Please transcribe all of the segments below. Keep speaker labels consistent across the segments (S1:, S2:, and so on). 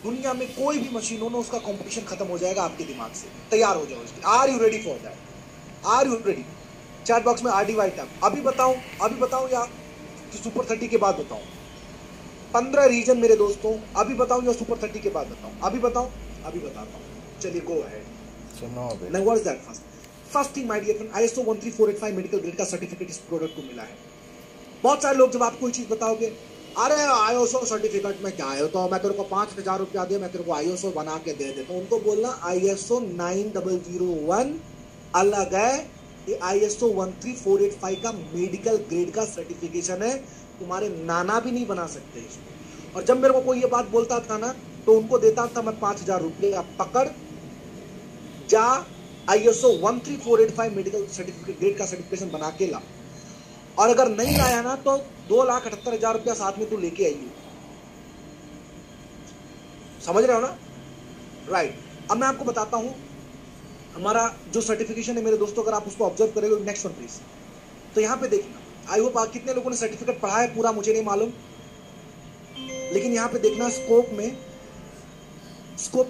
S1: दुनिया में कोई भी मशीन हो ना, उसका कंपटीशन खत्म हो जाएगा आपके दिमाग से। तैयार हो जाओ इसके। Are you ready for that? Are you ready? Chat box में RDY टैप। अभी बताऊं या सुपर 30 के बाद बताऊं? 15 रीजन मेरे दोस्तों, अभी बताऊं या सुपर 30 के बाद बताऊं? अभी बताता हूं। चलिए go ahead. Now what is that? First thing my dear friend, ISO 13485 medical grade का सर्टिफिकेट इस प्रोडक्ट को मिला है। बहुत सारे लोग जब आपको कोई चीज बताओगे, अरे ISO सर्टिफिकेट में क्या है, तो मैं तेरे को 5000 रुपया दे, मैं तेरे को ISO बना के दे देता हूं। उनको बोलना ISO 9001 अलग है, ये ISO 13485 का मेडिकल ग्रेड का सर्टिफिकेशन है। तुम्हारे नाना भी नहीं बना सकते इसको। और जब मेरे को कोई ये बात बोलता था ना, तो उनको देता था मैं 5000 रुपया, पकड़ जा ISO 13485 मेडिकल सर्टिफिकेट ग्रेड का सर्टिफिकेशन बना के ला। और अगर नहीं लाया ना तो 2,78,000 रुपया साथ में तू लेके आइए। समझ रहे हो ना? राइट। अब मैं आपको बताता हूं हमारा जो सर्टिफिकेशन है मेरे दोस्तों, अगर आप उसको ऑब्जर्व करेंगे, नेक्स्ट वन प्लीज। तो यहां पे देखना, आई होप कितने लोगों ने सर्टिफिकेट पढ़ा है पूरा, मुझे नहीं मालूम, लेकिन यहां पे देखना स्कोप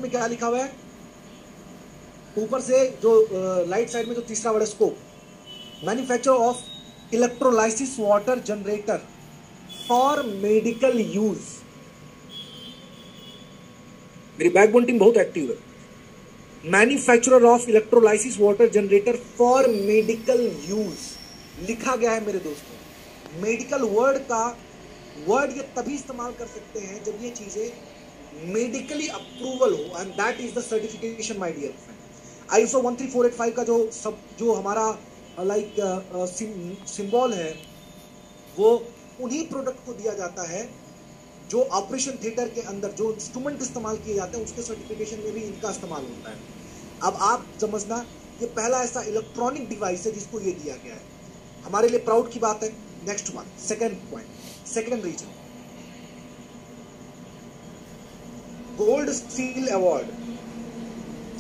S1: में क्या लिखा हुआ है ऊपर से, जो राइट साइड में जो तीसरा वर्ड है scope, manufacture of electrolysis water generator for medical use. मेरी बैकबोन टीम बहुत एक्टिव है। Manufacturer of electrolysis water generator for medical use लिखा गया है मेरे दोस्तों। मेडिकल वर्ड ये तभी इस्तेमाल कर सकते हैं जब ये चीजें मेडिकली अप्रूवल हो, and that is the certification my dear friend. ISO 13485 का जो हमारा सिंबल है, वो उन्हीं प्रोडक्ट को दिया जाता है जो ऑपरेशन थिएटर के अंदर जो इंस्ट्रूमेंट इस्तेमाल किए जाते हैं उसके सर्टिफिकेशन में भी इनका इस्तेमाल होता है। अब आप समझना, ये पहला ऐसा इलेक्ट्रॉनिक डिवाइस है जिसको ये दिया गया है। हमारे लिए प्राउड की बात है। Next one, second point, second reason, gold steel award.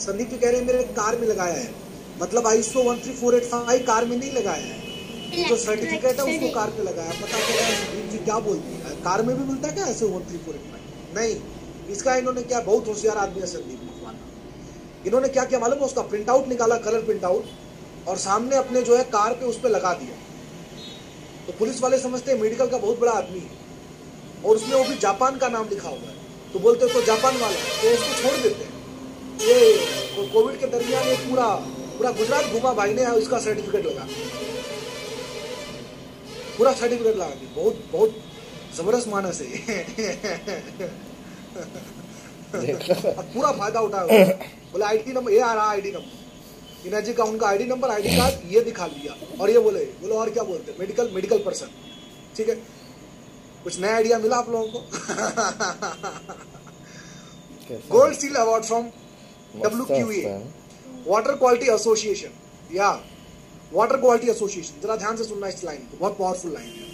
S1: Sandeep ji कह रहे हैं मेरे कार में लगाया है, मतलब ISO 13485 कार में नहीं लगाया है, जो सर्टिफिकेट है उसको कार पे लगाया। पता चला संदीप जी क्या बोलती है, कार में भी मिलता है क्या ISO 13485? नहीं, इसका इन्होंने क्या, बहुत होशियार आदमी है संदीप मखवाना, इन्होंने क्या किया मालूम है, उसका प्रिंट आउट निकाला, कलर प्रिंट आउट, और सामने अपने जो है कार पे उस पर लगा दिया। तो पुलिस वाले समझते हैं मेडिकल का बहुत बड़ा आदमी है, और उसमें वो भी जापान का नाम लिखा हुआ है, तो बोलते तो जापान वाला, तो उसको छोड़ देते हैं। ये कोविड के दरमियान ये पूरा गुजरात घुमा भाई ने, इसका सर्टिफिकेट लगा, पूरा सर्टिफिकेट लगा दी। बहुत जबरदस्त मानस है। पूरा फायदा उठाया, बोले ID नंबर, ये आ रहा ID नंबर, इनर्जी का उनका ID नंबर, ID कार्ड ये दिखा लिया, और ये बोले और क्या बोलते, मेडिकल पर्सन। ठीक है, कुछ नया आइडिया मिला आप लोगों को? Gold steel award from WQA, water quality association, या वाटर क्वालिटी एसोसिएशन। जरा ध्यान से सुनना इस लाइन को, बहुत पावरफुल लाइन है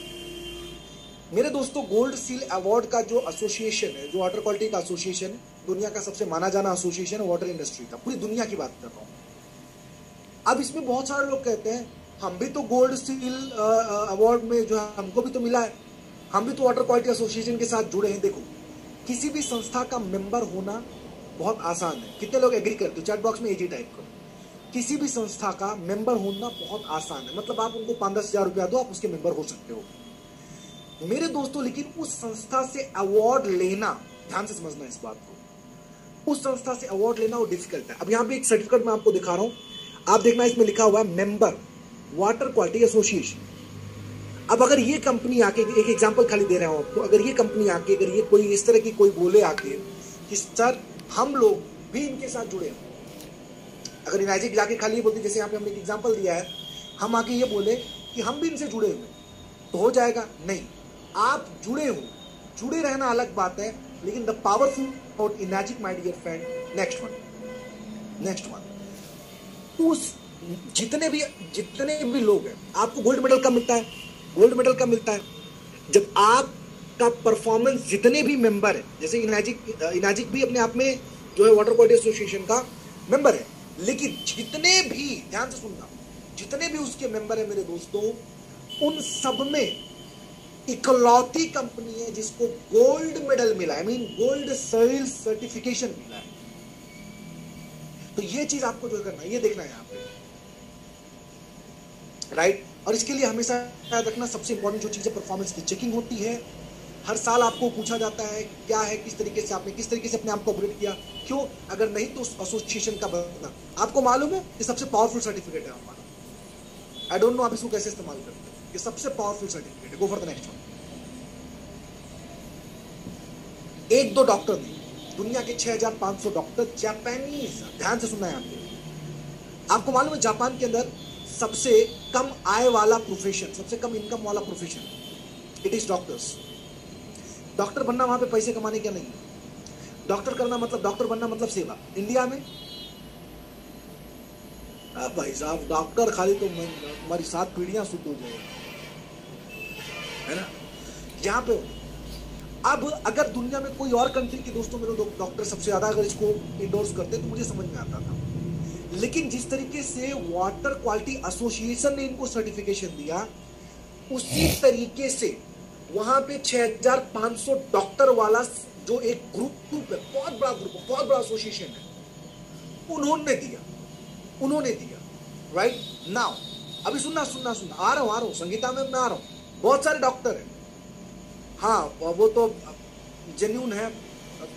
S1: मेरे दोस्तों। गोल्ड स्टील अवार्ड का जो एसोसिएशन है, जो वाटर क्वालिटी का एसोसिएशन है, दुनिया का सबसे माना जाना एसोसिएशन है वाटर इंडस्ट्री का, पूरी दुनिया की बात कर रहा हूं। अब इसमें बहुत सारे लोग कहते हैं हम भी तो गोल्ड स्टील अवार्ड में जो है हमको भी तो मिला है, हम भी तो वाटर क्वालिटी एसोसिएशन के साथ जुड़े हैं। देखो, किसी भी संस्था का मेंबर होना बहुत आसान है। कितने लोग एग्री करते हो? चैट बॉक्स में AG टाइप करो। किसी भी संस्था का मेंबर होना बहुत आसान है, मतलब आप उनको 5-10 हजार रुपया दो, आप उसके मेंबर हो सकते हो मेरे दोस्तों। लेकिन उस संस्था से अवार्ड लेना, ध्यान से समझना इस बात को, उस संस्था से अवार्ड लेना वो डिफिकल्ट है। अब यहाँ पे एक सर्टिफिकेट मैं आपको दिखा रहा हूँ, आप देखना, इसमें लिखा हुआ है मेंबर वाटर क्वालिटी एसोसिएशन। अब अगर ये कंपनी आके, एक एग्जांपल खाली दे रहा हूं आपको, अगर ये कंपनी आके, अगर ये कोई इस तरह की कोई बोले आके कि सर हम लोग भी इनके साथ जुड़े हैं, अगर इनाजिक जाके खाली ये बोलती, जैसे यहाँ पे हमने एक एग्जांपल दिया है, हम आके ये बोले कि हम भी इनसे जुड़े हुए, तो हो जाएगा? नहीं, आप जुड़े हो, जुड़े रहना अलग बात है, लेकिन द पावरफुल और Enagic my dear friend. Next one, उस जितने भी लोग हैं, आपको गोल्ड मेडल कब मिलता है? गोल्ड मेडल कब मिलता है? जब आपका परफॉर्मेंस, जितने भी मेंबर है, जैसे इनाजिक भी अपने आप में जो है वाटर क्वालिटी एसोसिएशन का मेंबर है, लेकिन जितने भी, ध्यान से सुनना, जितने भी उसके मेंबर है मेरे दोस्तों, उन सब में इकलौती कंपनी है जिसको गोल्ड मेडल मिला, I mean gold soil certification मिला है। तो ये चीज आपको जो करना है, ये देखना है यहां पे, राइट। और इसके लिए हमेशा याद रखना, सबसे इंपॉर्टेंट जो चीज है, परफॉर्मेंस की चेकिंग होती है। हर साल आपको पूछा जाता है क्या है, किस तरीके से आपने किस तरीके से अपने आप को अपग्रेड किया, क्यों, अगर नहीं तो उस एसोसिएशन का बनना। आपको मालूम है ये सबसे पावरफुल सर्टिफिकेट है हमारा। आई डोंट नो आप इसको कैसे इस्तेमाल करते हैं, ये सबसे पावरफुल सर्टिफिकेट है। Go for the next one. एक दो डॉक्टर नहीं, दुनिया के 6500 डॉक्टर जापानीज, ध्यान से सुनना है आपको मालूम है जापान के अंदर सबसे कम आय वाला प्रोफेशन, सबसे कम इनकम वाला profession, it is doctors. Doctor बनना वहां पे पैसे कमाने का नहीं है। डॉक्टर करना मतलब, डॉक्टर बनना मतलब सेवा। इंडिया में भाई साहब डॉक्टर खाली तो हमारी 7 पीढ़ियां शुद्ध हो जाएगी, है ना। यहाँ पे अब अगर दुनिया में कोई और कंट्री के दोस्तों मेरे डॉक्टर सबसे ज्यादा अगर इसको इंडोर्स करते तो मुझे समझ में आता था, लेकिन जिस तरीके से वाटर क्वालिटी एसोसिएशन ने इनको सर्टिफिकेशन दिया, उसी तरीके से वहां पे 6500 डॉक्टर वाला जो एक ग्रुप है, बहुत बड़ा ग्रुप है, बहुत बड़ा एसोसिएशन है, उन्होंने दिया राइट नाउ। अभी सुनना आ रहा हूं संगीता में मैं आ रहा हूं। बहुत सारे डॉक्टर हैं, हाँ वो तो जेन्युइन है,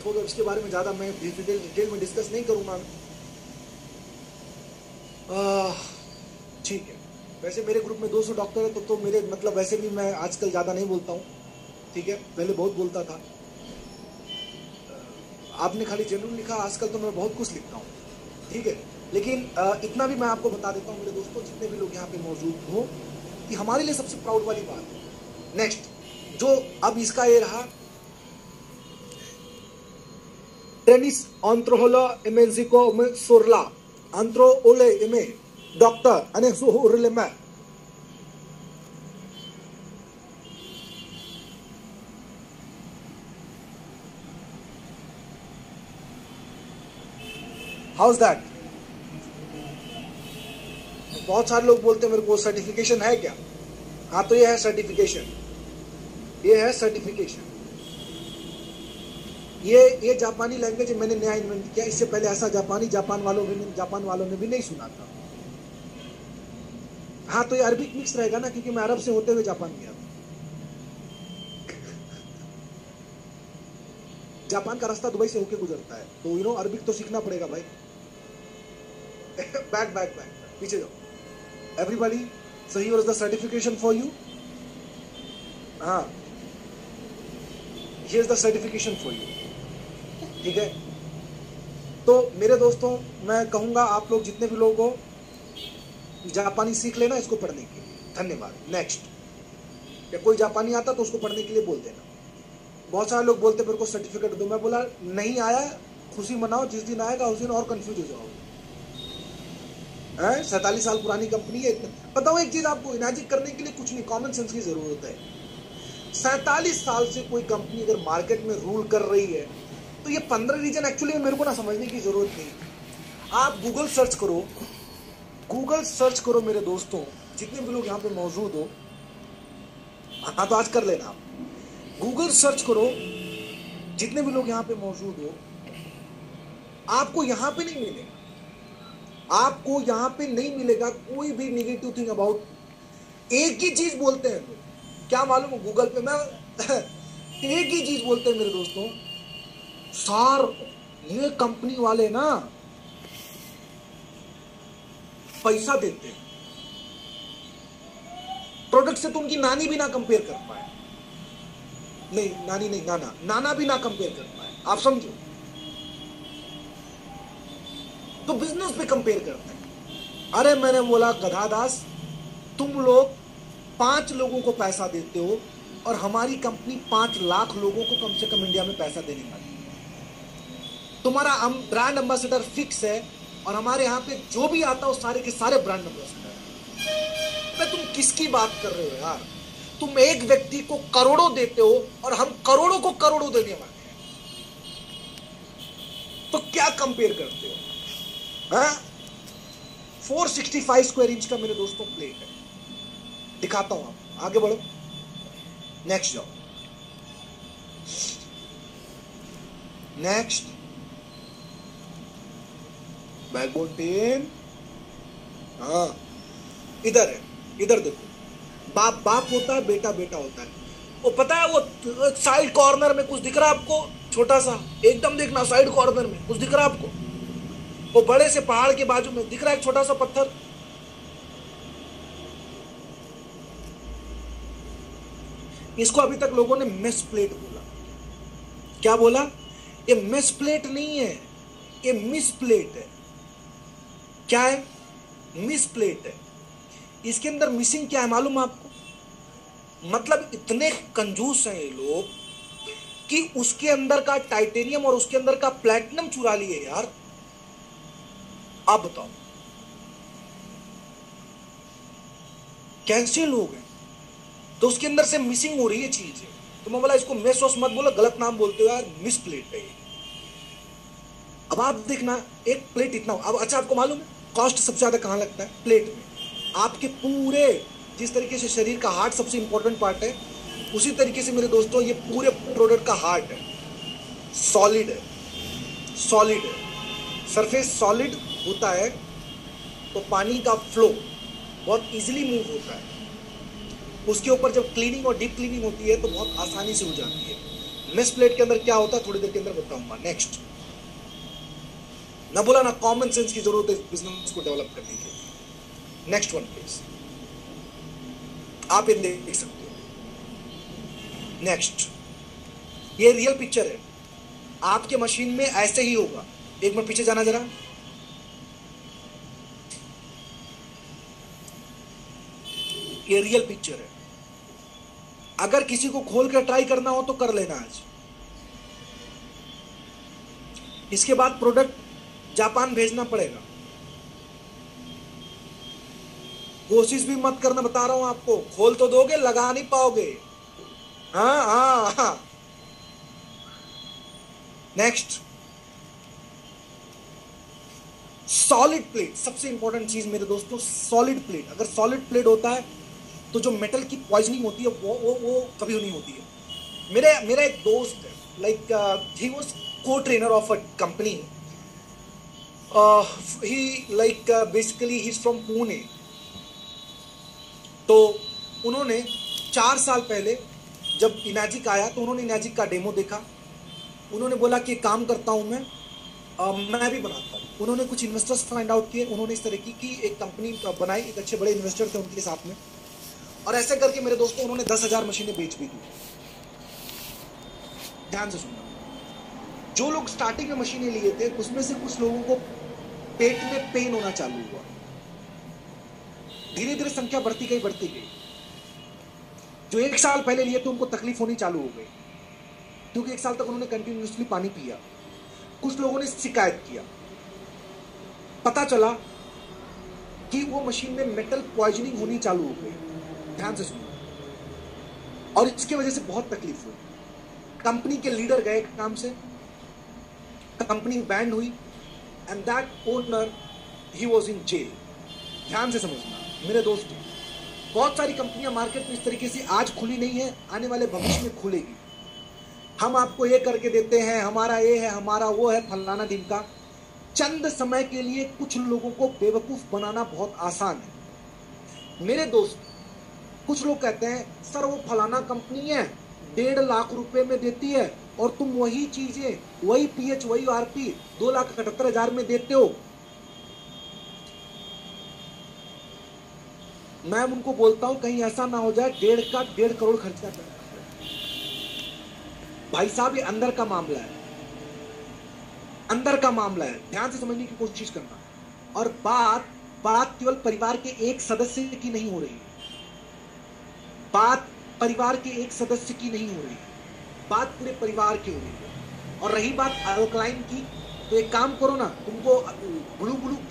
S1: थोड़ा उसके बारे में ज्यादा मैं डिटेल में डिस्कस नहीं करूंगा। ठीक है, वैसे मेरे ग्रुप में 200 डॉक्टर है तो मेरे मतलब वैसे भी मैं आजकल ज्यादा नहीं बोलता हूँ, ठीक है, पहले बहुत बोलता था। आपने खाली जेन्युइन लिखा, आजकल तो मैं बहुत कुछ लिखता हूँ, ठीक है। लेकिन इतना भी मैं आपको बता देता हूँ मेरे दोस्तों, जितने भी लोग यहाँ पे मौजूद हो, कि हमारे लिए सबसे प्राउड वाली बात है नेक्स्ट जो अब इसका ये रहा, टेनिस आंत्रोहोला एमेंजिको सोरला आंत्रोओले एमे डॉक्टर अने सोरले में हाउस दैट। बहुत सारे लोग बोलते हैं मेरे को सर्टिफिकेशन है क्या? हाँ तो ये है सर्टिफिकेशन, ये है सर्टिफिकेशन। ये जापानी लैंग्वेज मैंने नया इन्वेंट किया, इससे पहले ऐसा जापान वालों ने भी नहीं सुना था। हाँ तो ये अरबिक मिक्स रहेगा ना, क्योंकि मैं अरब से होते हुए जापान गया था। जापान का रास्ता दुबई से होके गुजरता है, तो यू नो अरबिक तो सीखना पड़ेगा भाई। बैक पीछे जाओ everybody. So here is the certification for you. हाँ here is the certification for you, ठीक है। तो मेरे दोस्तों मैं कहूंगा आप लोग जितने भी लोग हो जापानी सीख लेना इसको पढ़ने के लिए। धन्यवाद। नेक्स्ट, या कोई जापानी आता तो उसको पढ़ने के लिए बोल देना। बहुत सारे लोग बोलते मेरे को सर्टिफिकेट दो, मैं बोला नहीं आया खुशी मनाओ, जिस दिन आएगा उस दिन और कंफ्यूज हो जाओगे। 47 साल पुरानी कंपनी है। बताओ एक चीज आपको, इमेजिन करने के लिए कुछ नहीं, कॉमन सेंस की जरूरत है। 47 साल से कोई कंपनी अगर मार्केट में रूल कर रही है तो ये 15 रीजन एक्चुअली मेरे को ना समझने की जरूरत नहीं। आप गूगल सर्च करो मेरे दोस्तों, जितने भी लोग यहाँ पे मौजूद हो। हाँ तो आज कर लेना, आप गूगल सर्च करो, जितने भी लोग यहाँ पे मौजूद हो। आपको यहाँ पे नहीं मिलेगा, आपको यहाँ पे नहीं मिलेगा कोई भी नेगेटिव थिंग अबाउट। एक ही चीज बोलते हैं लोग, क्या मालूम हो गूगल पे मैं एक ही चीज बोलते हैं मेरे दोस्तों, सार ये कंपनी वाले ना पैसा देते हैं, प्रोडक्ट से तो उनकी नानी भी ना कंपेयर कर पाए। नहीं नानी नहीं, नाना भी ना कंपेयर कर पाए, आप समझो। तो बिजनेस पे कंपेयर करते हैं। अरे मैंने बोला गधादास, तुम लोग 5 लोगों को पैसा देते हो और हमारी कंपनी 5 लाख लोगों को कम से कम इंडिया में पैसा देने वाली है। तुम्हारा ब्रांड एम्बेसडर फिक्स है और हमारे यहाँ पे जो भी आता है वो सारे के सारे ब्रांड एम्बेसडर है। तुम किसकी बात कर रहे हो यार? तुम एक व्यक्ति को करोड़ों देते हो और हम करोड़ों को करोड़ों देने वाले हैं, तो क्या कंपेयर करते हो? 465 स्क्वायर इंच का मेरे दोस्तों प्लेट है, दिखाता हूं, आप आगे बढ़ो। नेक्स्ट जाओ, नेक्स्ट बैकबोन पेन। हाँ इधर है, इधर देखो, बाप बाप होता है, बेटा बेटा होता है। वो पता है वो साइड कॉर्नर में कुछ दिख रहा है आपको, छोटा सा एकदम देखना, साइड कॉर्नर में कुछ दिख रहा है आपको, वो बड़े से पहाड़ के बाजू में दिख रहा है एक छोटा सा पत्थर। इसको अभी तक लोगों ने मिस प्लेट बोला। क्या बोला? ये मिस प्लेट नहीं है, ये मिस प्लेट है। क्या है? मिस प्लेट है। इसके अंदर मिसिंग क्या है मालूम आपको? मतलब इतने कंजूस हैं ये लोग कि उसके अंदर का टाइटेनियम और उसके अंदर का प्लैटिनम चुरा लिए यार। आप बताओ कैसे लोग हैं? तो उसके अंदर से मिसिंग हो रही है चीज। तो मैं बोला इसको मेस वॉस मत बोलो, गलत नाम बोलते हो यार, मिस प्लेट है। अब आप देखना एक प्लेट इतना, अब अच्छा आपको मालूम है कॉस्ट सबसे ज्यादा कहां लगता है? प्लेट में। आपके पूरे जिस तरीके से शरीर का हार्ट सबसे इंपॉर्टेंट पार्ट है, उसी तरीके से मेरे दोस्तों ये पूरे प्रोडक्ट का हार्ट है। सॉलिड है, सॉलिड है, सरफेस सॉलिड होता है तो पानी का फ्लो बहुत इजीली मूव होता है। उसके ऊपर जब क्लीनिंग और डीप क्लीनिंग होती है तो बहुत आसानी से हो जाती है। मिस प्लेट के अंदर क्या होता है थोड़ी देर के अंदर बताऊंगा। नेक्स्ट, ना बोला ना कॉमन सेंस की जरूरत है बिजनेस को डेवलप करने के लिए। नेक्स्ट वन प्लीज, आप ये देख सकते हो। नेक्स्ट, ये रियल पिक्चर है, आपके मशीन में ऐसे ही होगा। एक मिनट पीछे जाना जरा। ये रियल पिक्चर है। अगर किसी को खोल कर ट्राई करना हो तो कर लेना आज। इसके बाद प्रोडक्ट जापान भेजना पड़ेगा। कोशिश भी मत करना, बता रहा हूं आपको। खोल तो दोगे, लगा नहीं पाओगे। हाँ हाँ हाँ। नेक्स्ट, सॉलिड प्लेट, सबसे इंपॉर्टेंट चीज मेरे दोस्तों, सॉलिड प्लेट। अगर सॉलिड प्लेट होता है तो जो मेटल की पॉइजनिंग होती है वो कभी नहीं होती है। मेरा एक दोस्त है, लाइक ही वाज को trainer of a company. He like basically he is from Pune. तो उन्होंने 4 साल पहले जब इनैजिक आया तो उन्होंने इनैजिक का डेमो देखा। उन्होंने बोला कि काम करता हूं मैं भी बनाता हूँ। उन्होंने कुछ इन्वेस्टर्स फाइंड आउट किए, उन्होंने इस तरीके की एक कंपनी बनाई, एक अच्छे बड़े इन्वेस्टर थे उनके साथ में, और ऐसे करके मेरे दोस्तों उन्होंने 10,000 मशीनें बेच भी दी। ध्यान से सुनना, जो लोग स्टार्टिंग में मशीनें लिए थे उसमें से कुछ लोगों को पेट में पेन होना चालू हुआ। धीरे धीरे संख्या बढ़ती गई। जो 1 साल पहले लिए थे उनको तकलीफ होनी चालू हो गई, क्योंकि 1 साल तक उन्होंने कंटिन्यूसली पानी पिया। कुछ लोगों ने शिकायत किया, पता चला कि वो मशीन में मेटल पॉइजनिंग होनी चालू हो गई। ध्यान से सुनो। और इसकी वजह से बहुत तकलीफ हुई। कंपनी के लीडर गए काम से, कंपनी बैंड हुई, एंड दैट ओनर ही वाज इन जेल। ध्यान से समझना मेरे दोस्तों, बहुत सारी कंपनियां मार्केट में इस तरीके से आज खुली नहीं है, आने वाले भविष्य में खुलेगी। हम आपको ये करके देते हैं, हमारा ये है, हमारा वो है, फलाना दिन का। चंद समय के लिए कुछ लोगों को बेवकूफ बनाना बहुत आसान है मेरे दोस्त। कुछ लोग कहते हैं सर वो फलाना कंपनी है 1.5 लाख रुपए में देती है और तुम वही चीजें, वही पीएच, वही आरपी 2,78,000 में देते हो। मैं उनको बोलता हूं कहीं ऐसा ना हो जाए 1.5 करोड़ खर्चा करना। भाई साहब ये अंदर का मामला है, अंदर का मामला है, ध्यान से समझने की कोशिश करना। और बात केवल परिवार के एक सदस्य की नहीं हो रही, बात परिवार के एक सदस्य की नहीं हो रही, बात पूरे परिवार की हो रही है। और रही बात अल्कलाइन की, तो एक काम करो ना, तुमको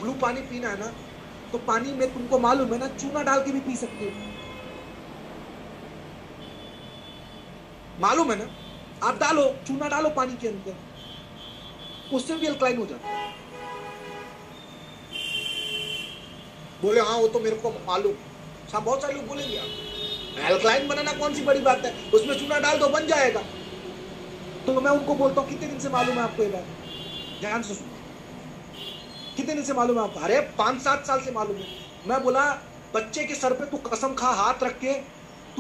S1: ब्लू पानी पीना है ना, तो पानी में तुमको मालूम है ना चूना डाल के भी पी सकते हो, मालूम है ना। आप डालो, चूना डालो पानी के अंदर, उससे भी अल्कलाइन हो जाता है। बोले हाँ वो तो मेरे को मालूम। बहुत सारे लोग बोलेंगे आप एल्कलाइन बनाना कौन सी बड़ी बात है, उसमें चूना डाल दो बन जाएगा। तो मैं उनको बोलता हूँ कितने दिन से मालूम है आपको ये बात, ध्यान से सुनो, कितने दिन से मालूम है आपको? अरे 5-7 साल से मालूम है। मैं बोला बच्चे के सर पे तू कसम खा हाथ रख के,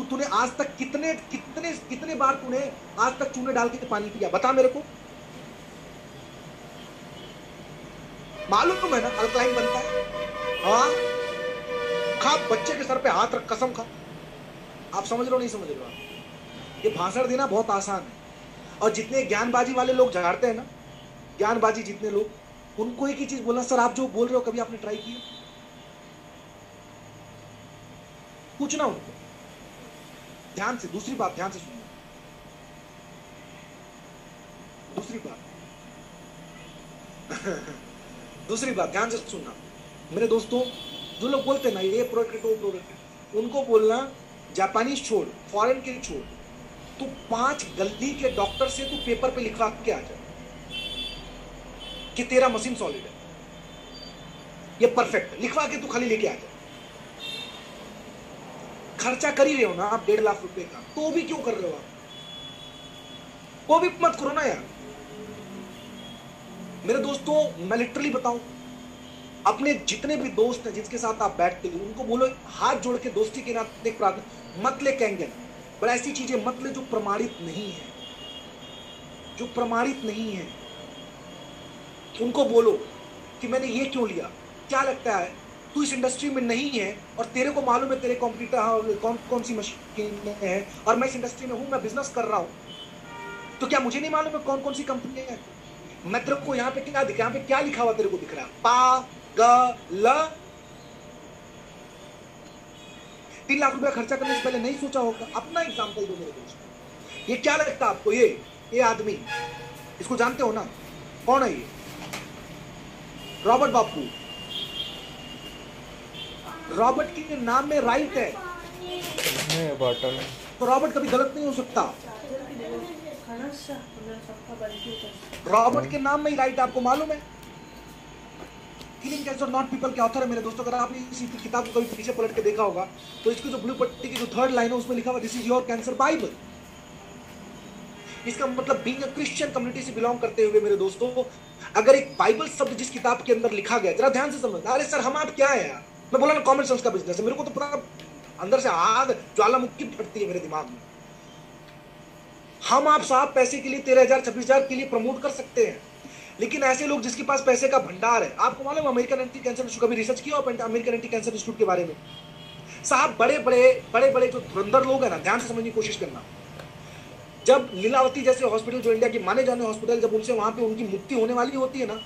S1: तूने आज तक कितने कितने कितने बार तूने आज तक चूने डाल के पानी पिया, बता मेरे को। मालूम है ना अल्कलाइन बनता है। हाँ खा, बच्चे के सर पे हाथ रख, कसम खा। आप समझ रहे हो नहीं समझ रहे हो आप? ये भाषण देना बहुत आसान है, और जितने ज्ञानबाजी वाले लोग झाड़ते हैं ना, ज्ञानबाजी जितने लोग, उनको एक ही चीज बोलना, सर आप जो बोल रहे हो कभी आपने ट्राई किया? पूछना उनको। ध्यान से, दूसरी बात ध्यान से सुनना, दूसरी बात दूसरी बात ध्यान से सुनना मेरे दोस्तों। जो लोग बोलते हैं ना ये प्रोडक्ट वो प्रोडक्ट, उनको बोलना जापानीज छोड़, फॉरेन के छोड़, तू 5 गली के डॉक्टर से तू पेपर पे लिखवा के आ जा कि तेरा मशीन सॉलिड है, ये परफेक्ट है, लिखवा के तू खाली लेके आ जा। खर्चा कर ही रहे हो ना आप 1.5 लाख रुपए का, तो भी क्यों कर रहे हो आप? वो भी मत करो ना यार। मेरे दोस्तों मैं लिटरली बताऊं, अपने जितने भी दोस्त हैं जिसके साथ आप बैठते हो, उनको बोलो हाथ जोड़ के दोस्ती के नाते एक प्रार्थना, मत ले कैंगन, पर ऐसी चीजें मत ले जो प्रमाणित नहीं है, जो प्रमाणित नहीं है। उनको बोलो कि मैंने ये क्यों लिया, क्या लगता है तू इस इंडस्ट्री में नहीं है और तेरे को मालूम है तेरे कॉम्पिटिटर कौन कौन सी मशीन है, और मैं इस इंडस्ट्री में हूं, मैं बिजनेस कर रहा हूं, तो क्या मुझे नहीं मालूम है कौन कौन सी कंपनी है? मैं तेरे को यहाँ पे क्या दिखा, यहाँ पे क्या लिखा हुआ तेरे को दिख रहा है? पागल। 3 लाख रुपया खर्चा करने से पहले नहीं सोचा होगा? अपना एग्जाम्पल दो मेरे दोस्त। ये क्या लगता है आपको, ये आदमी, इसको जानते हो ना कौन है ये? रॉबर्ट बापू। रॉबर्ट के नाम में राइट है, तो रॉबर्ट कभी गलत नहीं हो सकता। रॉबर्ट के नाम में ही राइट, आपको मालूम है? किलिंग कैंसर नॉट पीपल के ऑथर है मेरे दोस्तों। अगर आपने इसी किताब को कभी पीछे पलट के देखा होगा तो इसकी जो ब्लू पट्टी की जो 3rd लाइन है उसमें लिखा हुआ this is your cancer Bible. इसका मतलब बीइंग अ क्रिश्चियन कम्युनिटी से बिलोंग करते हुए मेरे दोस्तों, अगर एक बाइबल शब्द जिस किताब के अंदर लिखा गया, जरा ध्यान से समझना। अरे सर हम आप क्या है यार, मैं बोला ना कॉमन सेंस का बिजनेस है, मेरे को तो पूरा अंदर से आग ज्वालामुखी फटती है मेरे दिमाग में। हम आप साहब पैसे के लिए 13,000 26,000 के लिए प्रमोट कर सकते हैं, लेकिन ऐसे लोग जिसके पास पैसे का भंडार है, आपको मालूम अमेरिकन एंटी कैंसर इंस्टीट्यूट, कभी रिसर्च किया अमेरिकन एंटी कैंसर इंस्टीट्यूट के बारे में? साहब बड़े बड़े जो धुरंधर लोग हैं ना, ध्यान से समझने की कोशिश करना, जब लीलावती जैसे हॉस्पिटल जो इंडिया के माने जाने हॉस्पिटल, जब उनसे वहां पे उनकी मुक्ति होने वाली होती है ना,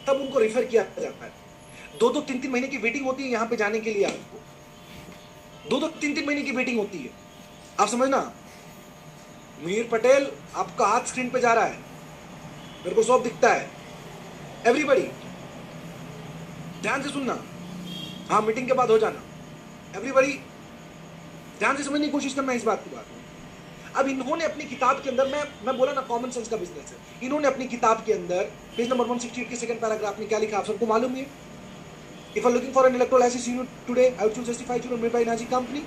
S1: तब उनको रेफर किया जाता है। 2-2 3-3 महीने की वेटिंग होती है यहाँ पे जाने के लिए, आपको 2-2 3-3 महीने की वेटिंग होती है। आप समझना, मीर पटेल आपका हाथ स्क्रीन पे जा रहा है, मेरे को सब दिखता है, एवरीबडी ध्यान से सुनना, हाँ मीटिंग के बाद हो जाना, एवरीबडी ध्यान से समझने की कोशिश करना इस बात की बात। अब इन्होंने अपनी किताब के अंदर, मैं बोला ना कॉमन सेंस का बिजनेस है, इन्होंने अपनी किताब के अंदर पेज नंबर 168 के 2nd पैराग्राफ में क्या लिखा आप सबको मालूम है? If I looking for an electrolysis unit today I would choose 65 unit made by energy company.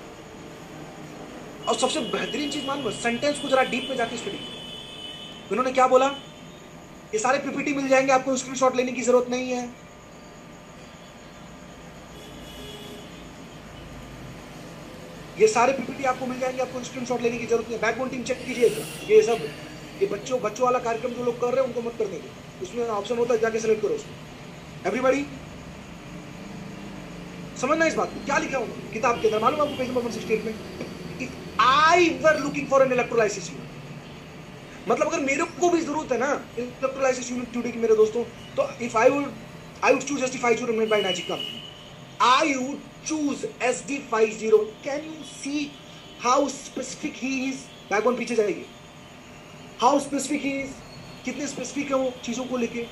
S1: और सबसे बेहतरीन चीज मालूम है, सेंटेंस को जरा डीप में जाके स्टडी, इन्होंने क्या बोला, ये सारे पीपीटी मिल जाएंगे आपको, स्क्रीनशॉट लेने की जरूरत नहीं है। ये सारे पीपीटी आपको मिल जाएंगे, आपको स्क्रीनशॉट लेने की जरूरत नहीं है। बैकबोन टीम चेक कीजिएगा, ये सब ये बच्चों वाला कार्यक्रम जो लोग कर रहे हैं उनको मत करने दो, उसमें ऑप्शन होता है जाके सेलेक्ट करो उसको। एवरीबॉडी समझना इस बात को, क्या लिखा होगा किताब के अंदर मालूम आपको? पेज नंबर 168 में, if I were looking for an electrolysis unit, मतलब अगर मेरे को भी जरूरत है ना इलेक्ट्रोलाइसिस यूनिट टुडे की मेरे दोस्तों, तो if I would choose SD50 made by energy company, I would choose SD50. Can you see how specific he is? Backbone पीछे जाएगी, how specific he is, कितने स्पेसिफिक है वो चीजों को लेके।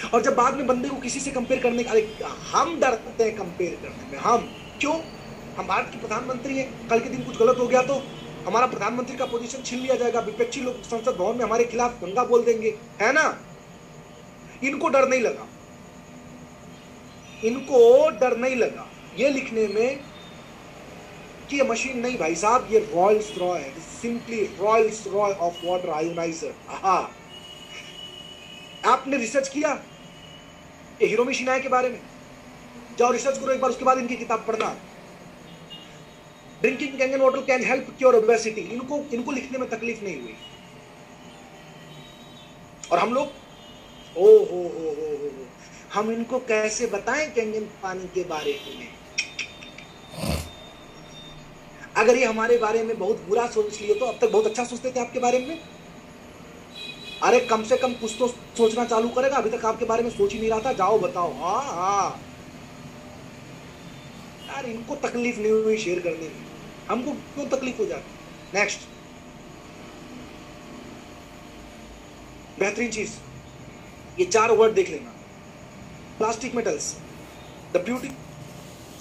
S1: और जब बाद में बंदे को किसी से कंपेयर करने का, हम डरते हैं कंपेयर करने में, हम क्यों? हम भारत के प्रधानमंत्री हैं, कल के दिन कुछ गलत हो गया तो हमारा प्रधानमंत्री का पोजीशन छीन लिया जाएगा, विपक्षी लोग संसद भवन में हमारे खिलाफ दंगा बोल देंगे, है ना? इनको डर नहीं लगा, इनको डर नहीं लगा। ये लिखने में कि ये मशीन नहीं भाई साहब, ये रॉयल्स रॉय है, simply Rolls Royce of water ioniser. आपने रिसर्च किया ये हिरोमी शिनाय के बारे में? जाओ रिसर्च करो एक बार, उसके बाद इनकी किताब पढ़ना। Drinking Kangen water can help cure obesity. इनको लिखने में तकलीफ नहीं हुई। और हम लोग हो, हम इनको कैसे बताएं कैंगन पानी के बारे में? अगर ये हमारे बारे में बहुत बुरा सोच लिए तो अब तक बहुत अच्छा सोचते थे आपके बारे में। अरे कम से कम कुछ तो सोचना चालू करेगा, अभी तक आपके बारे में सोच ही नहीं रहा था। जाओ बताओ। हाँ यार, इनको तकलीफ नहीं हुई शेयर करने की, हमको क्यों तकलीफ हो जाती? नेक्स्ट बेहतरीन चीज, ये 4 वर्ड देख लेना। Plastic metals, the beauty.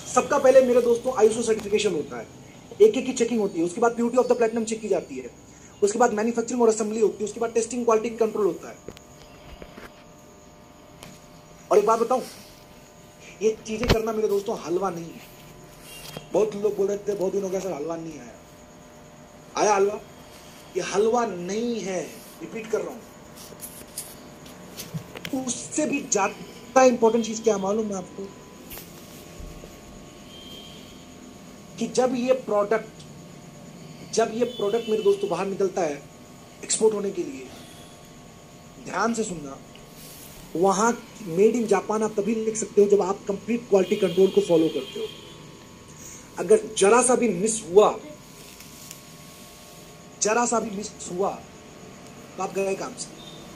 S1: सबका पहले मेरे दोस्तों आईएसओ सर्टिफिकेशन होता है, एक की चेकिंग होती है, उसके बाद beauty of the platinum check की जाती है, उसके बाद मैन्युफैक्चरिंग और असेंबली होती है, उसके बाद टेस्टिंग क्वालिटी कंट्रोल होता है। और एक बात बताऊं, ये चीजें करना मेरे दोस्तों हलवा नहीं है। बहुत लोग बोल रहे थे बहुत दिनों के सर हलवा नहीं आया। आया हलवा? ये हलवा नहीं है, रिपीट कर रहा हूं। उससे भी ज्यादा इंपॉर्टेंट चीज क्या मालूम है आपको? कि जब ये प्रोडक्ट मेरे दोस्तों बाहर निकलता है एक्सपोर्ट होने के लिए, ध्यान से सुनना, वहां मेड इन जापान आप तभी लिख सकते हो जब आप कंप्लीट क्वालिटी कंट्रोल को फॉलो करते हो। अगर जरा सा भी मिस हुआ तो आप गए काम से।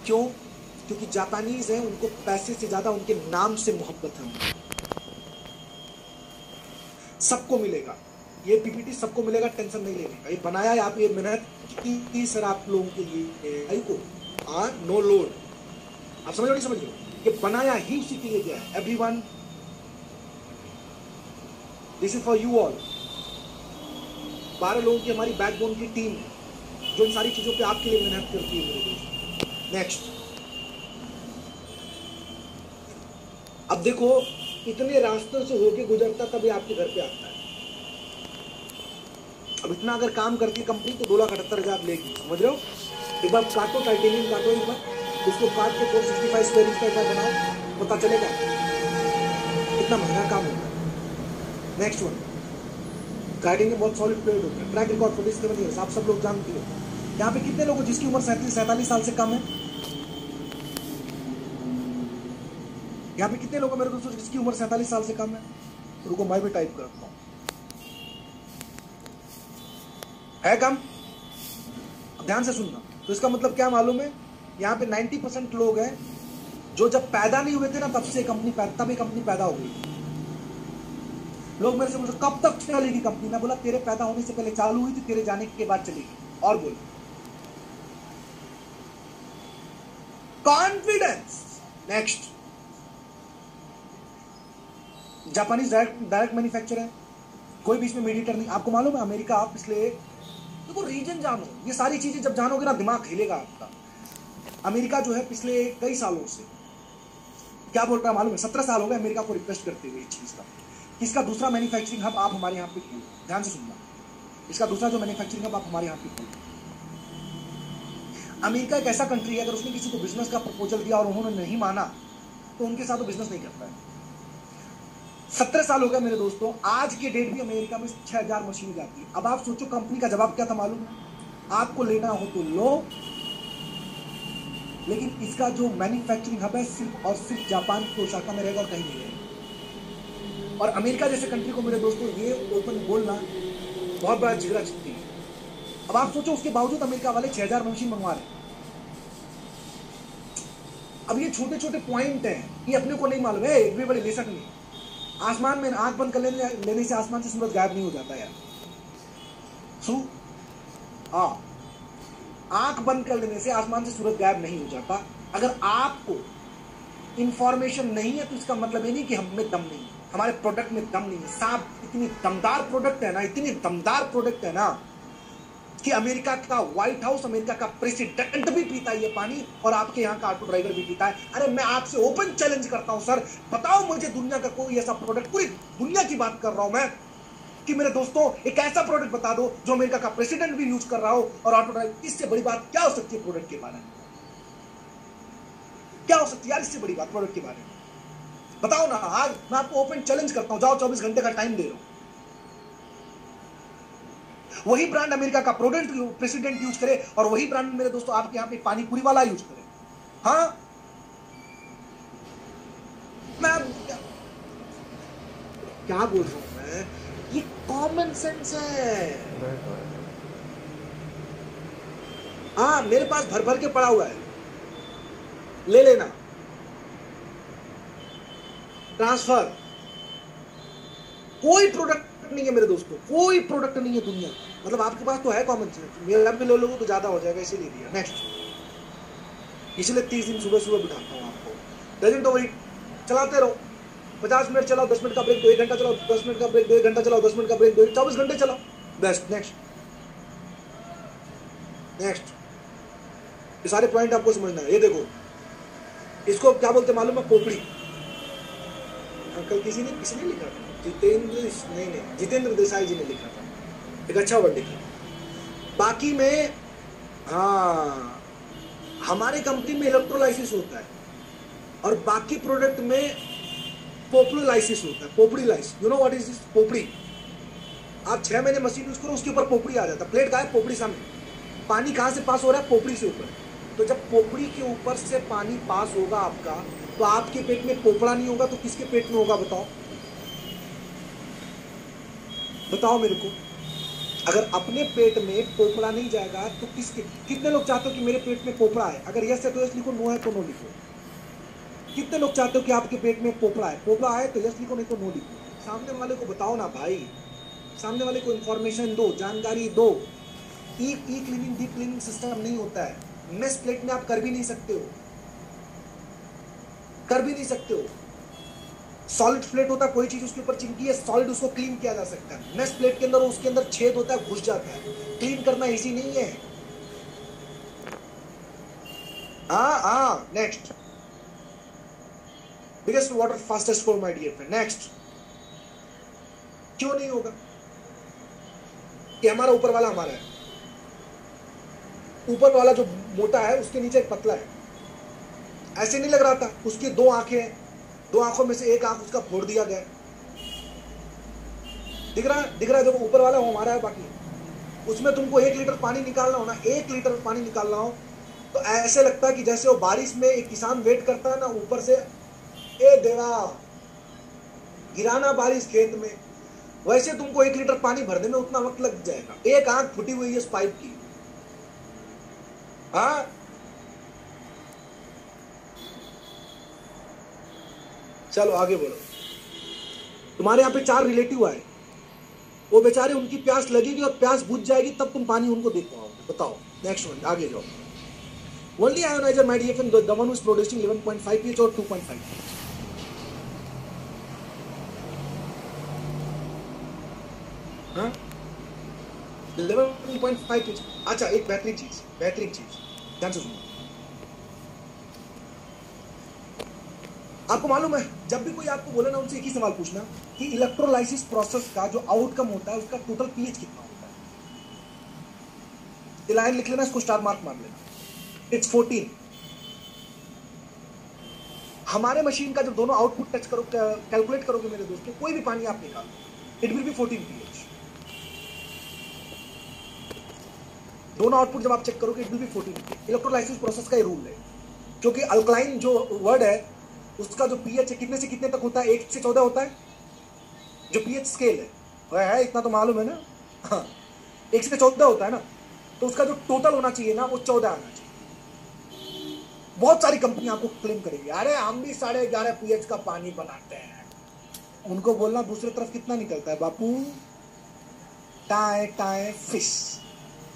S1: क्यों? क्योंकि जापानीज हैं, उनको पैसे से ज्यादा उनके नाम से मोहब्बत है। सबको मिलेगा ये पीपीटी, सबको मिलेगा, टेंशन नहीं लेने का। ये बनाया है आप, ये मेहनत की सर आप लोगों के लिए को नो लोड। आप समझ रहे हो? ये बनाया ही उसी के लिए गया है। Everyone, this is for you all. 12 लोगों की हमारी बैकबोन की टीम जो इन सारी चीजों पे आपके लिए मेहनत करती है मेरे दोस्त। नेक्स्ट, अब देखो इतने रास्तों से होके गुजरता तभी आपके घर पे आता है। अब इतना अगर काम करती कंपनी तो 2,78,000 लेगी, समझ रहे हो? एक बार काटो, टाइटेनियम काटो, एक बार उसको काट के 465 स्क्वायर इंच का एक बार बनाओ, पता चलेगा कितना महंगा काम होता है। नेक्स्ट वन, गाइडिंग में बहुत सॉलिड पीरियड होता है। ट्रैक रिकॉर्ड 47 ईयर्स, आप सब लोग जानते हो। यहाँ पे कितने लोग जिसकी उम्र 37-47 साल से कम है? यहाँ पे कितने लोग मेरे दोस्तों जिसकी उम्र 47 साल से कम है? रुको मैं भी टाइप करता हूँ। है कम? ध्यान से सुनना। तो इसका मतलब क्या मालूम है? यहाँ पे 90% लोग हैं जो जब पैदा नहीं हुए थे ना तब ये कंपनी पैदा हो गई। लोग मेरे से पूछते कब तक चलेगी कंपनी? मैं बोला तेरे पैदा होने से पहले चालू हुई थी, तेरे जाने के बाद चलेगी। और बोल, confidence. Next, Japanese direct manufacture है, कोई भी इसमें मीडिएटर नहीं। आपको मालूम है अमेरिका, आप इसलिए देखो रीजन जानो, ये सारी चीजें जब जानोगे ना दिमाग हिलेगा आपका। अमेरिका जो है पिछले कई सालों से क्या बोल रहा है मालूम है? 17 साल हो गए अमेरिका को रिक्वेस्ट करते हुए इस चीज का, इसका दूसरा मैन्युफैक्चरिंग हब आप हमारे यहाँ पे खोलो। ध्यान से सुनना, इसका दूसरा जो मैन्युफैक्चरिंग हब आप हमारे यहाँ पे खोलो। अमेरिका एक ऐसा कंट्री है, अगर उसने किसी को बिजनेस का प्रपोजल दिया और उन्होंने नहीं माना तो उनके साथ वो बिजनेस नहीं करता है। 17 साल हो गए मेरे दोस्तों, आज के डेट भी अमेरिका में 6000 मशीन जाती है। अब आप सोचो कंपनी का जवाब क्या था मालूम है? आपको लेना हो तो लो, लेकिन इसका जो मैन्युफैक्चरिंग हब है सिर्फ और सिर्फ जापान की ओसाका में रहेगा और कहीं नहीं रहेगा। और अमेरिका जैसे कंट्री को मेरे दोस्तों ये ओपन बोलना बहुत बड़ा झगड़ा चिट्ठी है। अब आप सोचो उसके बावजूद अमेरिका वाले 6000 मशीन मंगवा रहे हैं। अब ये छोटे छोटे पॉइंट हैं, ये अपने को नहीं मालूम है, एक भी बड़ी ले सकते नहीं। आसमान में आंख बंद कर लेने से आसमान से सूरज गायब नहीं हो जाता यार। आंख बंद कर लेने से आसमान से सूरज गायब नहीं हो जाता। अगर आपको इंफॉर्मेशन नहीं है तो इसका मतलब ये नहीं कि हम में दम नहीं, हमारे प्रोडक्ट में दम नहीं है। साहब इतनी दमदार प्रोडक्ट है ना, इतनी दमदार प्रोडक्ट है ना कि अमेरिका का व्हाइट हाउस, अमेरिका का प्रेसिडेंट भी पीता है ये पानी, और आपके यहाँ का ऑटो ड्राइवर भी पीता है। अरे मैं आपसे ओपन चैलेंज करता हूं सर, बताओ मुझे दुनिया का कोई ऐसा प्रोडक्ट, पूरी दुनिया की बात कर रहा हूं मैं, कि मेरे दोस्तों एक ऐसा प्रोडक्ट बता दो जो अमेरिका का प्रेसिडेंट भी यूज कर रहा हो और ऑटो ड्राइव। इससे बड़ी बात क्या हो सकती है प्रोडक्ट के बारे में? क्या हो सकती है यार इससे बड़ी बात प्रोडक्ट के बारे में? बताओ ना। आज मैं आपको ओपन चैलेंज करता हूं, जाओ 24 घंटे का टाइम दे रहा हूं। वही ब्रांड अमेरिका का प्रेसिडेंट यूज करे और वही ब्रांड मेरे दोस्तों आपके यहां पे पानी पूरी वाला यूज करे। हाँ, मैं क्या बोल रहा हूं मैं, ये कॉमन सेंस है। हाँ, मेरे पास भर भर के पड़ा हुआ है, ले लेना। ट्रांसफर, कोई प्रोडक्ट नहीं है मेरे दोस्तों, कोई प्रोडक्ट नहीं है दुनिया का। मतलब आपके पास तो है कॉमन सेंस, मेरा भी ले लोगे तो ज्यादा हो जाएगा, इसीलिए दिया। नेक्स्ट, इसलिए 30 दिन सुबह सुबह बिठाता हूँ आपको। डजंट ओवर इट, चलाते रहो। 50 मिनट चलाओ, 10 मिनट का ब्रेक दो, 1 घंटा चलाओ, 10 मिनट का ब्रेक दो, 1 घंटा चलाओ, 10 मिनट का ब्रेक दो, 24 घंटे चलाओ। बेस्ट। नेक्स्ट नेक्स्ट, ये सारे पॉइंट आपको समझना है। ये देखो, इसको क्या बोलते मालूम है? पोपड़ी। अंकल किसी ने लिखा था, जितेंद्र देसाई जी ने लिखा था, एक अच्छा वर्ड लिखा। बाकी में हाँ, हमारे कंपनी में इलेक्ट्रोलाइसिस होता है और बाकी प्रोडक्ट में पोपड़ोलाइसिस होता है। पोपड़ीलाइसिस, you know what is this? पोपड़ी। आप 6 महीने मशीन यूज करो, उसके ऊपर पोपड़ी आ जाता है। प्लेट कहाँ है? पोपड़ी सामने। पानी कहां से पास हो रहा है? पोपड़ी से ऊपर। तो जब पोपड़ी के ऊपर से पानी पास होगा आपका, तो आपके पेट में पोपड़ा नहीं होगा तो किसके पेट में होगा? बताओ बताओ मेरे को। अगर अपने पेट में पोपड़ा नहीं जाएगा तो किसके? कितने लोग चाहते हो कि मेरे पेट में पोपड़ा है? अगर यस है तो यस लिखो, नो है तो नो लिखो। कितने लोग चाहते हो कि आपके पेट में पोपड़ा है? पोपड़ा है तो यस लिखो, नहीं तो नो लिखो। सामने वाले को बताओ ना भाई, सामने वाले को इंफॉर्मेशन दो, जानकारी दो। ई क्लीनिंग, डीप क्लीनिंग सिस्टम नहीं होता है। मेस प्लेट में आप कर भी नहीं सकते हो, कर भी नहीं सकते हो। सॉलिड प्लेट होता है, कोई चीज उसके ऊपर चिमकी है, सॉलिड, उसको क्लीन किया जा सकता है। मेस प्लेट के अंदर उसके अंदर छेद होता है, घुस जाता है। क्लीन करना इजी नहीं है। Next, biggest water fastest for my dear friend. Next, क्यों नहीं होगा? कि हमारा ऊपर वाला हमारा है, ऊपर वाला जो मोटा है उसके नीचे एक पतला है। ऐसे नहीं लग रहा था? उसकी 2 आंखें हैं, 2 आंखों में से एक आंख उसका फोड़ दिया गया। दिख रहा है? दिख रहा है? देखो, ऊपर वाला वो हमारा है। बाकी उसमें तुमको 1 लीटर पानी निकालना हो ना, 1 लीटर पानी निकालना हो तो ऐसे लगता है कि जैसे वो बारिश में एक किसान वेट करता है ना, ऊपर से ए देवा गिराना बारिश खेत में, वैसे तुमको 1 लीटर पानी भरने में उतना वक्त लग जाएगा। एक आंख फूटी हुई है इस पाइप की। हाँ, चलो आगे बोलो। तुम्हारे यहाँ पे 4 रिलेटिव आए, वो बेचारे, उनकी प्यास लगेगी और प्यास बुझ जाएगी, तब तुम पानी उनको दे पाओगे। बताओ। नेक्स्ट वन, आगे जाओ। Only ioniser my dear friend, the one who is producing 11.5 pH और 2.5 pH। हाँ, 11.5 pH। अच्छा, एक बेहतरीन चीज ध्यान से सुनो। आपको मालूम है, जब भी कोई आपको बोले ना, उनसे एक ही सवाल पूछना कि इलेक्ट्रोलाइसिस प्रोसेस का जो आउटकम होता है उसका टोटल पीएच कितना होता है। ये लाइन लिख लेना, इसको स्टार मार्क मार लेना। इट्स 14। हमारे मशीन का जब दोनों आउटपुट टच करो, कैलकुलेट करोगे मेरे दोस्तों, कोई भी पानी आप निकालो, इट विल बी 14 pH। दोनों आउटपुट जब आप चेक करोगे, it will be 14 pH। Electrolysis process का ये रूल है, क्योंकि अल्कलाइन जो वर्ड है उसका जो पीएच है कितने से कितने तक होता है? 1 से 14 होता है, जो पीएच स्केल है वह है, इतना तो मालूम है ना। हाँ, 1 से 14 होता है ना, तो उसका जो टोटल होना चाहिए ना, वो 14 आना चाहिए। बहुत सारी कंपनी आपको क्लेम करेगी, अरे हम भी 11.5 pH का पानी बनाते हैं। उनको बोलना दूसरी तरफ कितना निकलता है बापू? Tie tie fish.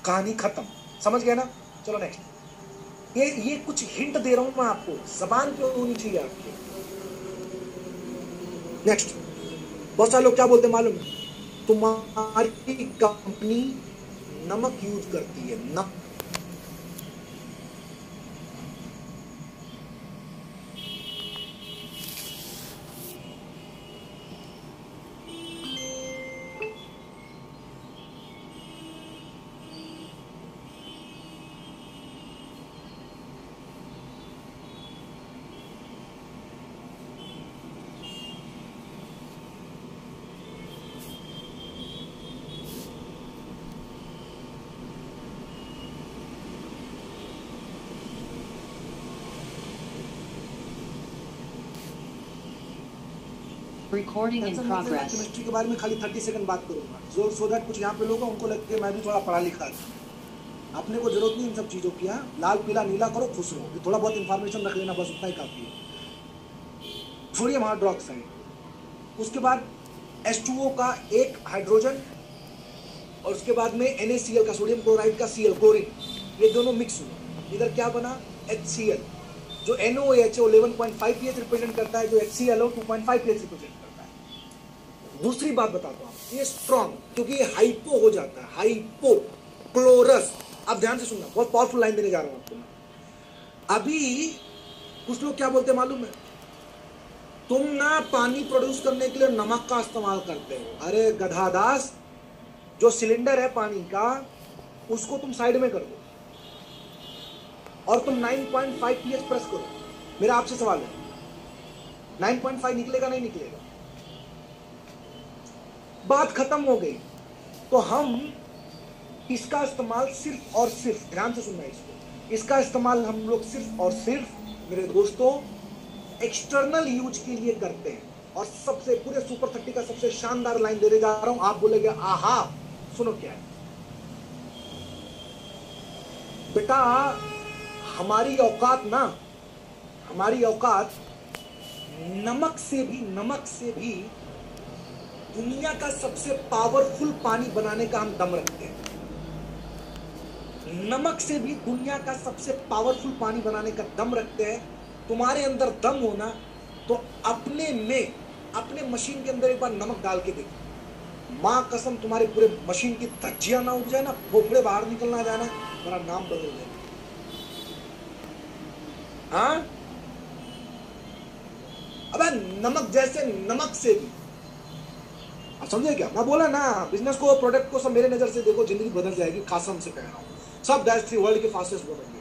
S1: कहानी खत्म। समझ गया ना? चलो नेक्स्ट। ये कुछ हिंट दे रहा हूं मैं आपको, जबान पे होनी चाहिए आपकी। नेक्स्ट, बहुत सारे लोग क्या बोलते हैं मालूम? तुम्हारी कंपनी नमक यूज करती है, नमक।
S2: Recording in progress.
S1: केमिस्ट्री के बारे में खाली 30 सेकंड बात करूंगा, जो सो दैट कुछ यहाँ पे लोग उनको लगता है मैं भी थोड़ा पढ़ा लिखा था। अपने को जरूरत नहीं इन सब चीज़ों की। लाल पीला नीला करो, खुश रहो, थोड़ा बहुत इन्फॉर्मेशन रख लेना, बस उतना ही काफ़ी है। सोडियम हाइड्रोक्साइड, उसके बाद H2O का एक हाइड्रोजन, और उसके बाद में NaCl का, सोडियम क्लोराइड का Cl, क्लोरीन, ये दोनों मिक्स हुए, इधर क्या बना HCl, जो NaOH 11.5 pH रिप्रेजेंट करता है, जो HCl 2.5 pH रिप्रेजेंट करता है। दूसरी बात बताता हूँ, ये स्ट्रॉन्ग, क्योंकि ये हाइपो हो जाता है, हाइपो क्लोरस। अब ध्यान से सुनना, बहुत पावरफुल लाइन देने जा रहा हूँ आपको। अभी कुछ लोग क्या बोलते हैं मालूम है, तुम ना पानी प्रोड्यूस करने के लिए नमक का इस्तेमाल करते हो। अरे गधादास, जो सिलेंडर है पानी का, उसको तुम साइड में कर दो और तुम 9.5 pH प्रेस करो। मेरा आपसे सवाल है, 9.5 निकलेगा नहीं निकलेगा? बात खत्म हो गई। तो हम इसका इस्तेमाल सिर्फ और सिर्फ, ध्यान से सुनना इसको, इसका इस्तेमाल हम लोग सिर्फ और सिर्फ मेरे दोस्तों एक्सटर्नल यूज के लिए करते हैं। और सबसे पूरे सुपर 30 का सबसे शानदार लाइन देने जा रहा हूं, आप बोलेंगे आहा। सुनो क्या है बेटा, हमारी औकात ना, हमारी औकात नमक से भी दुनिया का सबसे पावरफुल पानी बनाने का हम दम रखते हैं। नमक से भी दुनिया का सबसे पावरफुल पानी बनाने का दम रखते हैं। तुम्हारे अंदर दम होना तो अपने मशीन के अंदर एक बार नमक डाल के देखो, मां कसम तुम्हारे पूरे मशीन की धज्जियां ना उठ जाए ना, फोफड़े बाहर निकलना जाना, मेरा नाम बदल देना। हाँ, अबे नमक जैसे नमक से भी, आप समझे क्या मैं बोला ना? बिजनेस को, प्रोडक्ट को सब मेरे नजर से देखो, जिंदगी बदल जाएगी, कसम से कह रहा हूं। सब -3 वर्ल्ड के फास्टेस्ट बनेंगे,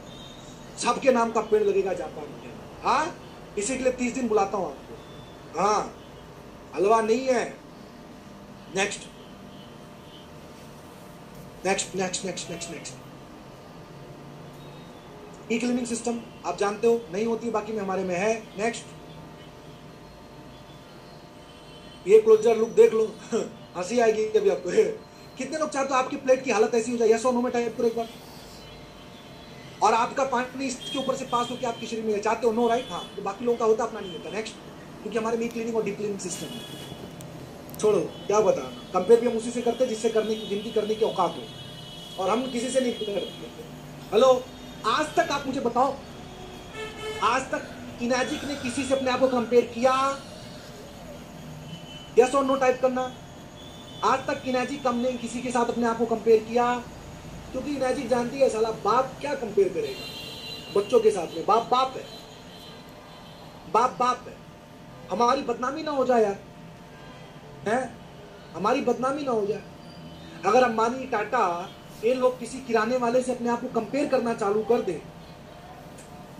S1: सबके नाम का पेड़ लगेगा जापान में। हाँ, इसी के लिए 30 दिन बुलाता हूं आपको। हाँ, हलवा नहीं है। Next next next next next next E cleaning system, आप जानते हो नहीं होती, बाकी में हमारे में है। नेक्स्ट, ये क्लोजर लुक देख लो, हंसी आएगी अभी आपको। कितने लोग चाहते हो आपकी प्लेट की हालत ऐसी हो जाए? यस और नो में टाइप करो एक बार। और आपका पानी इसके ऊपर से पास होकर आपके शरीर में चाहते हो? No, right? हाँ, तो बाकी लोगों का होता, अपना नहीं होता। नेक्स्ट, क्योंकि हमारे में क्लीनिंग और डीप क्लीनिंग सिस्टम है। छोड़ो, क्या बताना, कंपेयर भी हम उसी से करते हैं जिससे करने की, जिनकी करने की औकात हो, और हम किसी से नहीं करते। हेलो, आज तक आप मुझे बताओ, आज तक इनैजिक ने किसी से अपने आप को कंपेयर किया? यस और नो टाइप करना। आज तक इनैजिक कम ने किसी के साथ अपने आप को कंपेयर किया? क्योंकि इनैजिक जानती है साला बाप क्या कंपेयर करेगा बच्चों के साथ में। बाप बाप है, बाप बाप है। हमारी बदनामी ना हो जाए यार, हैं? हमारी बदनामी ना हो जाए। अगर अंबानी, टाटा, ये लोग किसी किराने वाले से अपने आप को कंपेयर करना चालू कर दे,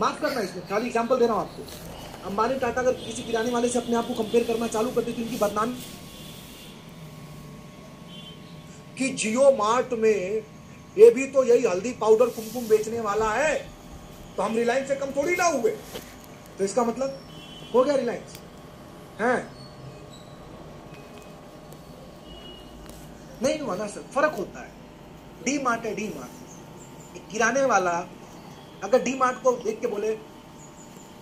S1: माफ करना, इसमें खाली एग्जांपल दे रहा हूं आपको, अंबानी, टाटा अगर किसी किराने वाले से अपने आप को कंपेयर करना चालू कर दे तो इनकी बदनामी। कि जियो मार्ट में ये भी तो यही हल्दी पाउडर कुमकुम बेचने वाला है, तो हम रिलायंस से कम थोड़ी ना हुए। तो इसका मतलब हो गया रिलायंस हैं? नहीं हुआ ना सर, फर्क होता है। डी मार्ट है, डी मार्ट, किराने वाला अगर डी मार्ट को देख के बोले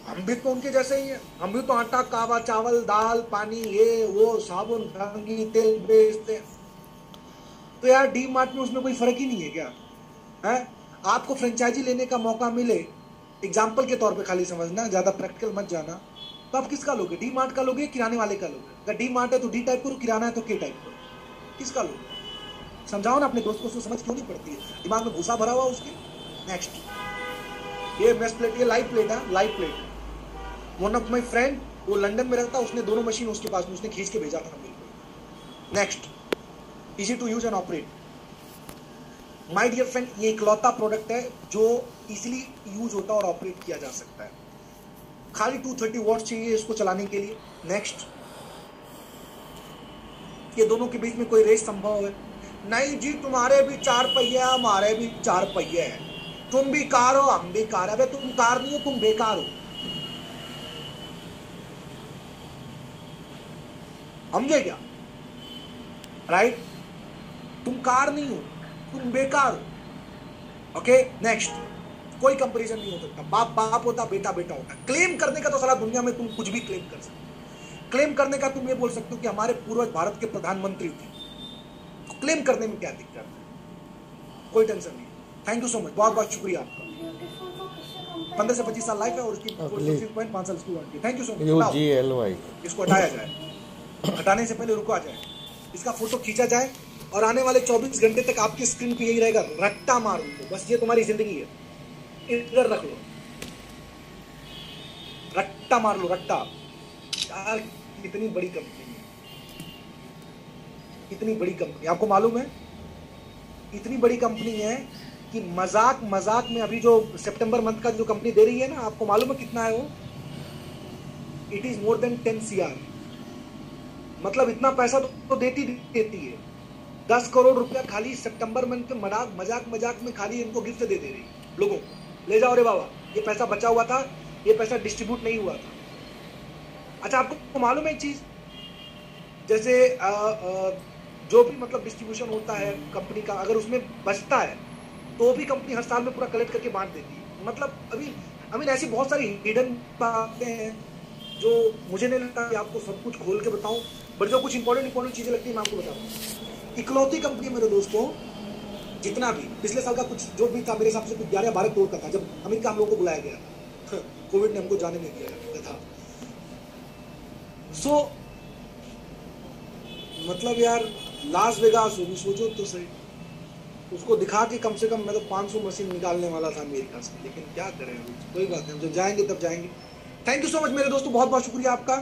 S1: हम भी तो उनके जैसे ही हैं, हम भी तो आटा, कावा, चावल, दाल, पानी, ये वो, साबुन, कंघी, तेल बेचते हैं, तो यार डी मार्ट में उसमें कोई फर्क ही नहीं है क्या? है? आपको फ्रेंचाइजी लेने का मौका मिले, एग्जाम्पल के तौर पे खाली समझना, ज्यादा प्रैक्टिकल मत जाना, तो आप किसका लोगे? डी मार्ट का लोगे, किराने वाले का लोगे? अगर डी मार्ट है तो डी टाइप करो, किराना है तो के टाइप करो, किसका लोगे? समझाओ ना अपने दोस्त को, समझ क्यों नहीं पड़ती है? दिमाग में भूसा भरा हुआ उसके। नेक्स्ट, ये मेस प्लेट, ये लाइव प्लेट है, live plate. One of my friend, वो लंदन में रहता, उसने दोनों मशीन उसके पास में, उसने खींच के भेजा था मेरे को। Next, easy to use and operate. My dear friend, ये इकलौता प्रोडक्ट है जो इजीली यूज होता है और ऑपरेट किया जा सकता है। खाली 230 वॉट चाहिए इसको चलाने के लिए। नेक्स्ट, ये दोनों के बीच में कोई रेस संभव है? नहीं जी, तुम्हारे भी 4 पहिए, हमारे भी 4 पहिए हैं, तुम भी कार हो, हम भी कार है। अबे तुम कार नहीं हो, तुम बेकार हो। समझे क्या? राइट? तुम कार नहीं हो, तुम बेकार हो। Okay, next. कोई कंपैरिजन नहीं हो सकता। बाप बाप होता, बेटा बेटा होता। क्लेम करने का तो साला दुनिया में तुम कुछ भी क्लेम कर सकते हो। क्लेम करने का तुम ये बोल सकते हो कि हमारे पूर्वज भारत के प्रधानमंत्री थे, तो क्लेम करने में क्या दिक्कत है? कोई टेंशन नहीं। थैंक यू सो मच, बहुत बहुत शुक्रिया आपका। 15 से 25 साल लाइफ है और उसकी 5 साल इसकी warranty. Thank you so much. इसको हटाया जाए, हटाने से पहले रुका जाए, इसका फोटो खींचा जाए और आने वाले 24 घंटे तक आपकी स्क्रीन पे यही रहेगा, रट्टा मारो। बस ये तुम्हारी जिंदगी है, इधर रख लो, रट्टा मार लो, रट्टा। यार कितनी बड़ी कंपनी है, इतनी बड़ी कंपनी, आपको मालूम है इतनी बड़ी कंपनी है कि मजाक मजाक में अभी जो सितंबर मंथ का जो कंपनी दे रही है ना, आपको मालूम है कितना है वो? It is more than 10 CR। मतलब इतना पैसा तो देती है। 10 करोड़ रुपया खाली सितंबर मंथ में मजाक मजाक में खाली इनको गिफ्ट दे रही लोगों को। ले जाओ रे बाबा, ये पैसा बचा हुआ था, ये पैसा डिस्ट्रीब्यूट नहीं हुआ था। अच्छा, आपको मालूम है एक चीज, जैसे जो भी मतलब डिस्ट्रीब्यूशन होता है कंपनी का, अगर उसमें बचता है तो भी कंपनी हर साल में पूरा कलेक्ट करके बांट देती है। मतलब अभी ऐसी बहुत सारी हिडन बातें हैं जो मुझे नहीं लगता कि आपको सब कुछ खोल के बताऊं, बट जो कुछ इंपॉर्टेंट चीजें लगती है मैं आपको बताता हूँ। इकलौती कंपनी मेरे दोस्तों, जितना भी पिछले साल का कुछ जो भी था, मेरे हिसाब से कुछ 11-12 करोड़ का था, जब अमेरिका हम लोगों को बुलाया गया था। कोविड ने हमको जाने नहीं दिया था। सो मतलब यार, लास वेगास होगी, सोचो तो सही। उसको दिखा के कम से कम मैं तो 500 मशीन निकालने वाला था अमेरिका से, लेकिन क्या करें, कोई बात नहीं, जब जाएंगे तब जाएंगे। थैंक यू सो मच मेरे दोस्तों, बहुत बहुत शुक्रिया आपका।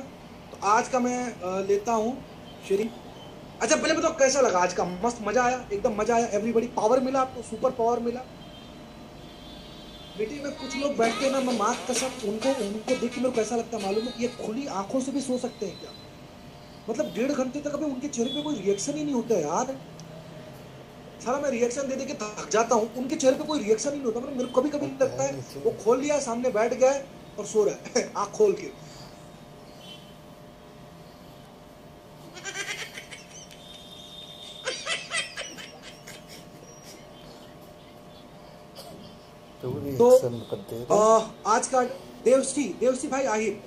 S1: तो आज का मैं लेता हूँ शेयरिंग। अच्छा, पहले बताओ कैसा लगा आज का? मस्त मजा आया, एकदम मजा आया। एवरीबॉडी पावर मिला आपको, सुपर पावर मिला। बेटे में कुछ लोग बैठते हैं ना, मैं मार्क का सब उनको देख के मेरे को ऐसा लगता है, मालूम है कि ये खुली आंखों से भी सो सकते हैं क्या? मतलब 1.5 घंटे तक अभी उनके चेहरे पे कोई रिएक्शन ही नहीं होता है यार। सारा मैं रिएक्शन दे के थक जाता हूँ, उनके चेहरे पे कोई रिएक्शन ही नहीं होता। मतलब मेरे को कभी लगता है वो खोल लिया, सामने बैठ गया और सो रहा है आंख खोल के। तो आज का देवसी भाई आहिर,